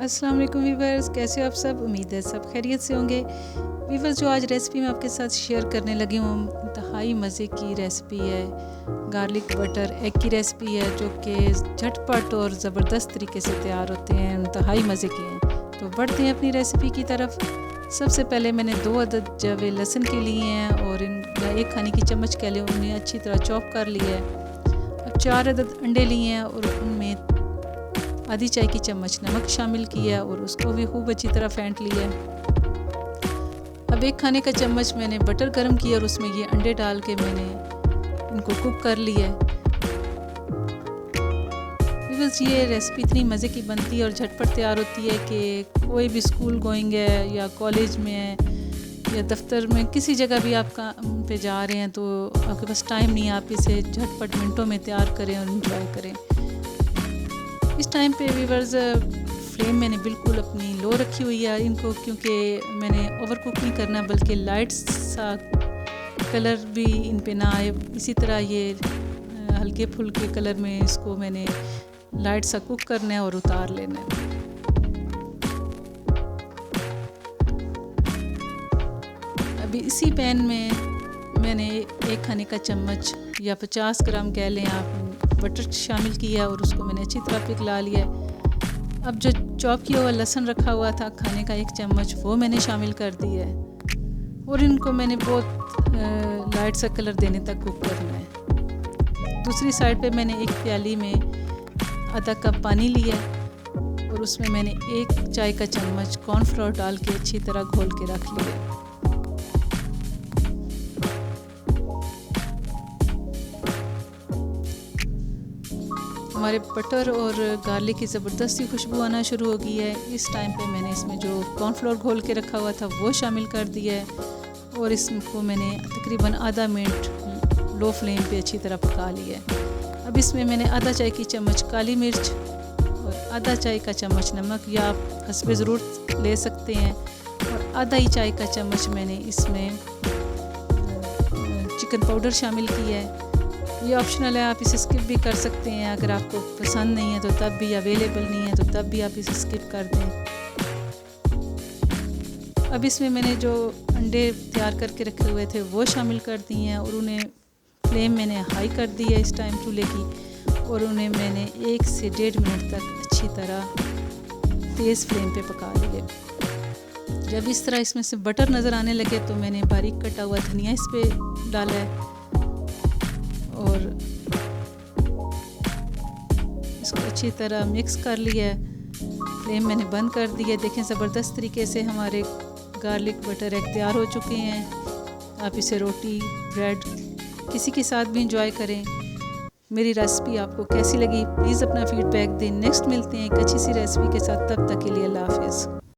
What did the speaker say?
अस्सलाम वालेकुम वीवर्स, कैसे हो आप सब। उम्मीद है सब खैरियत से होंगे। वीवर्स, जो आज रेसिपी मैं आपके साथ शेयर करने लगी हूँ इंतहाई मज़े की रेसिपी है। गार्लिक बटर एग की रेसिपी है जो कि झटपट और ज़बरदस्त तरीके से तैयार होते हैं, इंतहाई मज़े के हैं। तो बढ़ते हैं अपनी रेसिपी की तरफ। सबसे पहले मैंने 2 अदद जवे लहसुन के लिए हैं और या 1 खाने की चम्मच के लिए उन्हें अच्छी तरह चॉप कर लिया है। अब 4 अदद अंडे लिए हैं और उनमें आधी चाय की चम्मच नमक शामिल किया और उसको भी खूब अच्छी तरह फेंट लिया। अब 1 खाने का चम्मच मैंने बटर गर्म किया और उसमें ये अंडे डाल के मैंने इनको कुक कर लिया। बस ये रेसिपी इतनी मज़े की बनती है और झटपट तैयार होती है कि कोई भी स्कूल गोइंग है या कॉलेज में है या दफ्तर में किसी जगह भी आप काम पे जा रहे हैं तो आपके पास टाइम नहीं है, आप इसे झटपट मिनटों में तैयार करें और इंजॉय करें। इस टाइम पे वीवर्स फ्लेम मैंने बिल्कुल अपनी लो रखी हुई है इनको, क्योंकि मैंने ओवर कुक नहीं करना बल्कि लाइट सा कलर भी इन पे ना आए। इसी तरह ये हल्के फुल्के कलर में इसको मैंने लाइट सा कुक करना है और उतार लेना है। अभी इसी पैन में मैंने 1 खाने का चम्मच या 50 ग्राम कह लें आप बटर शामिल किया और उसको मैंने अच्छी तरह पिघला लिया। अब जो चॉप किया हुआ लहसुन रखा हुआ था खाने का 1 चम्मच, वो मैंने शामिल कर दिया है और इनको मैंने बहुत लाइट सा कलर देने तक कुक करना है। दूसरी साइड पे मैंने 1 प्याली में आधा कप पानी लिया और उसमें मैंने 1 चाय का चम्मच कॉर्नफ्लोर डाल के अच्छी तरह घोल के रख लिया। हमारे बटर और गार्लिक की ज़बरदस्त सी खुशबू आना शुरू हो गई है। इस टाइम पे मैंने इसमें जो कॉर्नफ्लोर घोल के रखा हुआ था वो शामिल कर दिया है और इसको मैंने तकरीबन आधा मिनट लो फ्लेम पे अच्छी तरह पका लिया है। अब इसमें मैंने आधा चाय की चम्मच काली मिर्च और आधा चाय का चम्मच नमक या आप हस्बे ज़रूरत ले सकते हैं और आधा ही चाय का चम्मच मैंने इसमें चिकन पाउडर शामिल किया है। ये ऑप्शनल है, आप इसे स्किप भी कर सकते हैं। अगर आपको पसंद नहीं है तो तब भी, अवेलेबल नहीं है तो तब भी आप इसे स्किप कर दें। अब इसमें मैंने जो अंडे तैयार करके रखे हुए थे वो शामिल कर दिए हैं और उन्हें फ्लेम मैंने हाई कर दी है इस टाइम चूल्हे की और उन्हें मैंने 1 से 1.5 मिनट तक अच्छी तरह तेज़ फ्लेम पे पका लिए। जब इस तरह इसमें से बटर नज़र आने लगे तो मैंने बारीक कटा हुआ धनिया इस पर डाला है और इसको अच्छी तरह मिक्स कर लिया है। फ्लेम मैंने बंद कर दी है। देखें ज़बरदस्त तरीके से हमारे गार्लिक बटर एग तैयार हो चुके हैं। आप इसे रोटी ब्रेड किसी के साथ भी इंजॉय करें। मेरी रेसिपी आपको कैसी लगी प्लीज़ अपना फीडबैक दें। नेक्स्ट मिलते हैं एक अच्छी सी रेसिपी के साथ, तब तक के लिए अल्लाह हाफ़िज़।